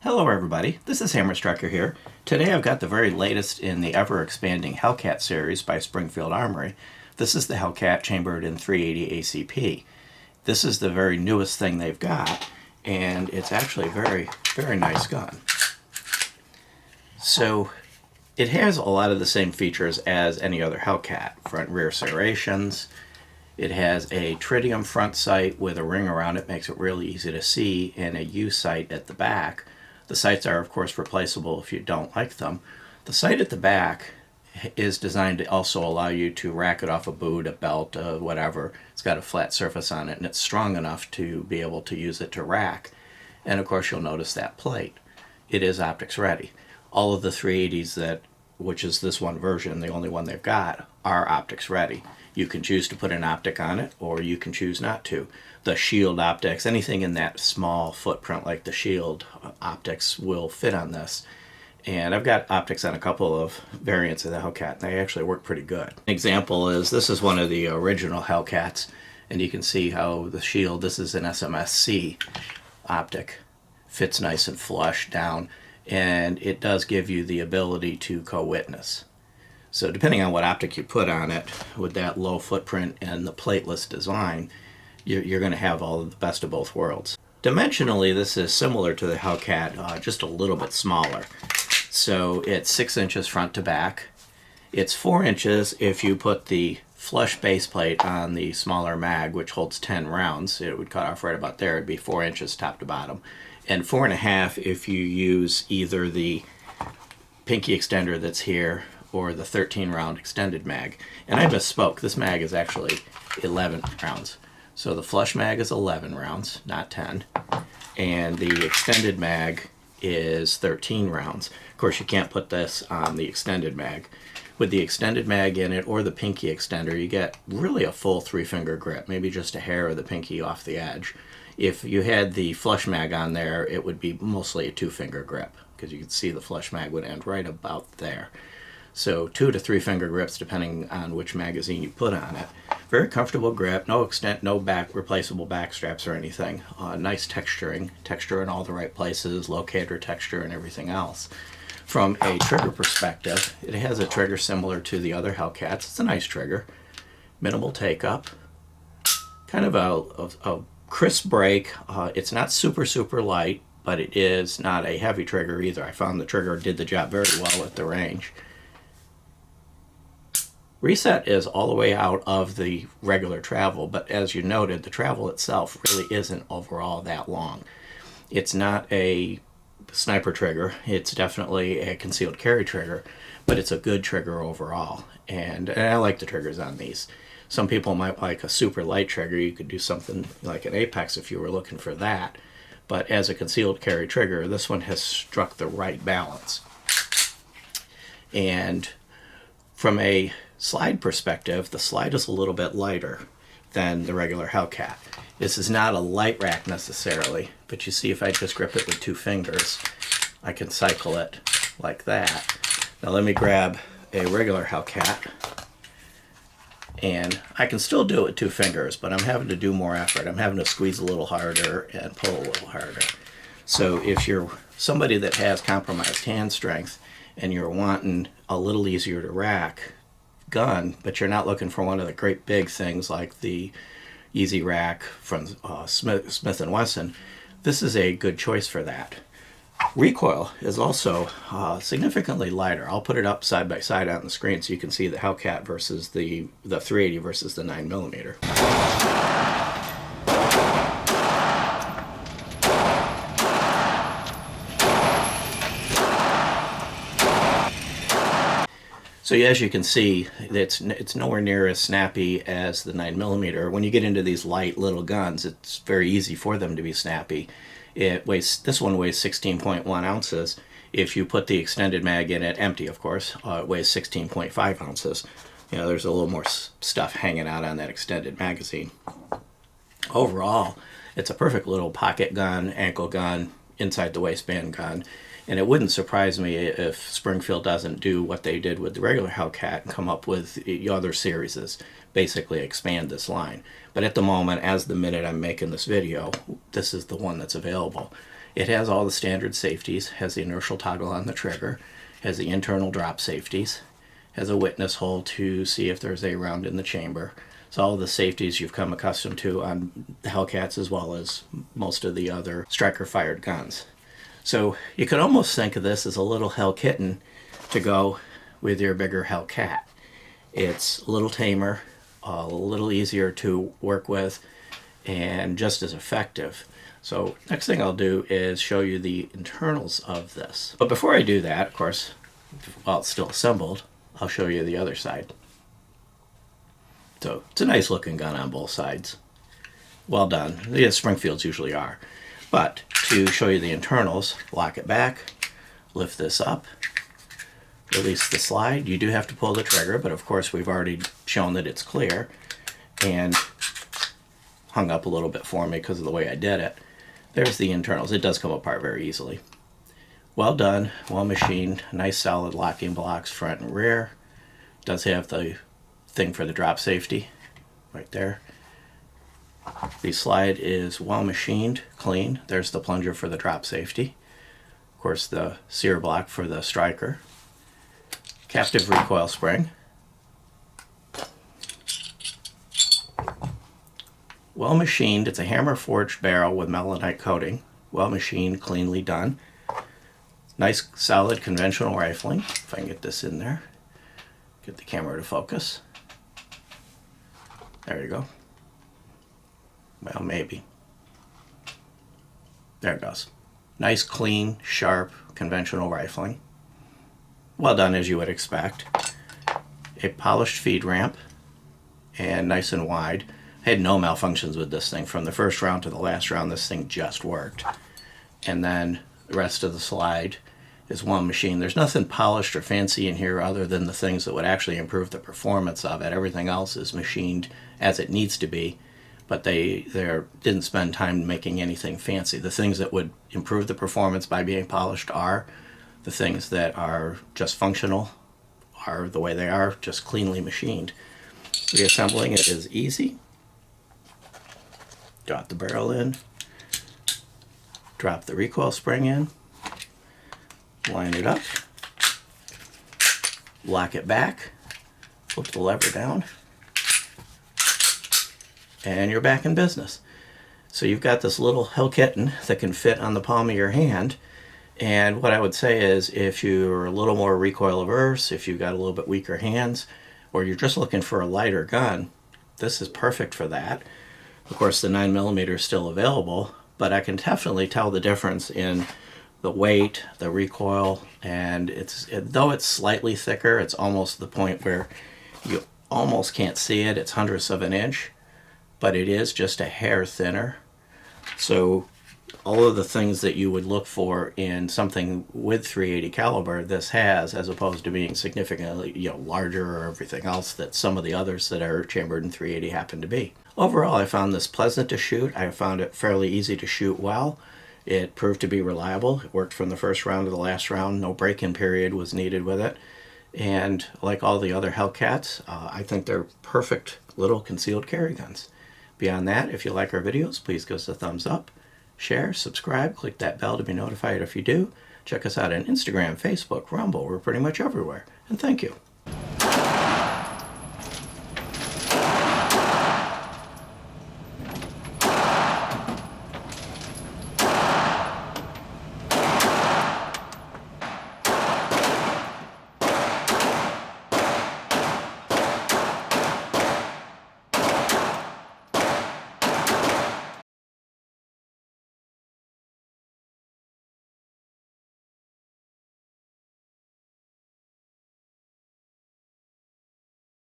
Hello everybody, this is Hammer Striker here. Today I've got the very latest in the ever-expanding Hellcat series by Springfield Armory. This is the Hellcat chambered in 380 ACP. This is the very newest thing they've got, and it's actually a very nice gun. So it has a lot of the same features as any other Hellcat. Front and rear serrations. It has a tritium front sight with a ring around it, makes it really easy to see, and a U sight at the back. The sights are, of course, replaceable if you don't like them. The sight at the back is designed to also allow you to rack it off a boot, a belt, whatever. It's got a flat surface on it, and it's strong enough to be able to use it to rack. And, of course, you'll notice that plate. It is optics ready. All of the 380s which is this one version, the only one they've got, are optics ready. You can choose to put an optic on it, or you can choose not to. The shield optics, anything in that small footprint like the shield optics will fit on this. And I've got optics on a couple of variants of the Hellcat, and they actually work pretty good. An example is, this is one of the original Hellcats, and you can see how the shield, this is an SMSC optic, fits nice and flush down, and it does give you the ability to co-witness. So depending on what optic you put on it, with that low footprint and the plateless design, you're going to have all of the best of both worlds. Dimensionally, this is similar to the Hellcat, just a little bit smaller. So it's 6 inches front to back. It's 4 inches if you put the flush base plate on the smaller mag, which holds 10 rounds. It would cut off right about there. It'd be 4 inches top to bottom. And 4.5 if you use either the pinky extender that's here or the 13 round extended mag. And I misspoke, this mag is actually 11 rounds. So the flush mag is 11 rounds, not 10. And the extended mag is 13 rounds. Of course, you can't put this on the extended mag. With the extended mag in it or the pinky extender, you get really a full 3-finger grip, maybe just a hair of the pinky off the edge. If you had the flush mag on there, it would be mostly a 2-finger grip, because you can see the flush mag would end right about there. So 2 to 3 finger grips depending on which magazine you put on it. Very comfortable grip, no extent, no replaceable back straps or anything. Nice texture in all the right places, locator texture and everything else. From a trigger perspective, it has a trigger similar to the other Hellcats. It's a nice trigger. Minimal take up. Kind of a crisp break. It's not super light, but it is not a heavy trigger either. I found the trigger did the job very well at the range. Reset is all the way out of the regular travel, but as you noted, the travel itself really isn't overall that long. It's not a sniper trigger. It's definitely a concealed carry trigger, but it's a good trigger overall. And I like the triggers on these. Some people might like a super light trigger. You could do something like an Apex if you were looking for that. But as a concealed carry trigger, this one has struck the right balance. And from a slide perspective, the slide is a little bit lighter than the regular Hellcat. This is not a light rack necessarily, but you see if I just grip it with 2 fingers, I can cycle it like that. Now let me grab a regular Hellcat, and I can still do it with 2 fingers, but I'm having to do more effort. I'm having to squeeze a little harder and pull a little harder. So if you're somebody that has compromised hand strength and you're wanting a little easier to rack gun, but you're not looking for one of the great big things like the Easy Rack from Smith & Wesson, this is a good choice for that. Recoil is also significantly lighter. I'll put it up side by side on the screen so you can see the Hellcat versus the 380 versus the 9mm. So as you can see, it's nowhere near as snappy as the 9mm. When you get into these light little guns, it's very easy for them to be snappy. This one weighs 16.1 ounces. If you put the extended mag in it, empty of course, it weighs 16.5 ounces. You know, there's a little more stuff hanging out on that extended magazine. Overall, it's a perfect little pocket gun, ankle gun, inside the waistband gun. And it wouldn't surprise me if Springfield doesn't do what they did with the regular Hellcat and come up with other series, basically expand this line. But at the moment, as the minute I'm making this video, this is the one that's available. It has all the standard safeties, has the inertial toggle on the trigger, has the internal drop safeties, has a witness hole to see if there's a round in the chamber. So all the safeties you've come accustomed to on the Hellcats as well as most of the other striker-fired guns. So you could almost think of this as a little Hellkitten to go with your bigger Hellcat. It's a little tamer, a little easier to work with, and just as effective. So next thing I'll do is show you the internals of this. But before I do that, of course, while it's still assembled, I'll show you the other side. So it's a nice looking gun on both sides. Well done. Yeah, Springfields usually are. But to show you the internals, lock it back, lift this up, release the slide. You do have to pull the trigger, but of course we've already shown that it's clear, and hung up a little bit for me because of the way I did it. There's the internals. It does come apart very easily. Well done, well machined, nice solid locking blocks front and rear. Does have the thing for the drop safety right there. The slide is well machined, clean. There's the plunger for the drop safety. Of course, the sear block for the striker. Captive recoil spring. Well machined. It's a hammer forged barrel with melanite coating. Well machined, cleanly done. Nice solid conventional rifling. If I can get this in there. Get the camera to focus. There you go. Well, maybe. There it goes. Nice, clean, sharp, conventional rifling. Well done, as you would expect. A polished feed ramp, and nice and wide. I had no malfunctions with this thing. From the first round to the last round, this thing just worked. And then the rest of the slide is one machine. There's nothing polished or fancy in here other than the things that would actually improve the performance of it. Everything else is machined as it needs to be, but they didn't spend time making anything fancy. The things that would improve the performance by being polished are the things that are just functional, are the way they are, just cleanly machined. Reassembling it is easy. Drop the barrel in, drop the recoil spring in, line it up, lock it back, flip the lever down, and you're back in business. So you've got this little Hellkitten that can fit on the palm of your hand. And what I would say is, if you're a little more recoil averse, if you've got a little bit weaker hands, or you're just looking for a lighter gun, this is perfect for that. Of course, the 9mm is still available, but I can definitely tell the difference in the weight, the recoil, and though it's slightly thicker, it's almost the point where you almost can't see it. It's hundredths of an inch, but it is just a hair thinner. So all of the things that you would look for in something with .380 caliber, this has, as opposed to being significantly larger or everything else that some of the others that are chambered in .380 happen to be. Overall, I found this pleasant to shoot. I found it fairly easy to shoot well. It proved to be reliable. It worked from the first round to the last round. No break-in period was needed with it. And like all the other Hellcats, I think they're perfect little concealed carry guns. Beyond that, if you like our videos, please give us a thumbs up, share, subscribe, click that bell to be notified if you do. Check us out on Instagram, Facebook, Rumble. We're pretty much everywhere. And thank you.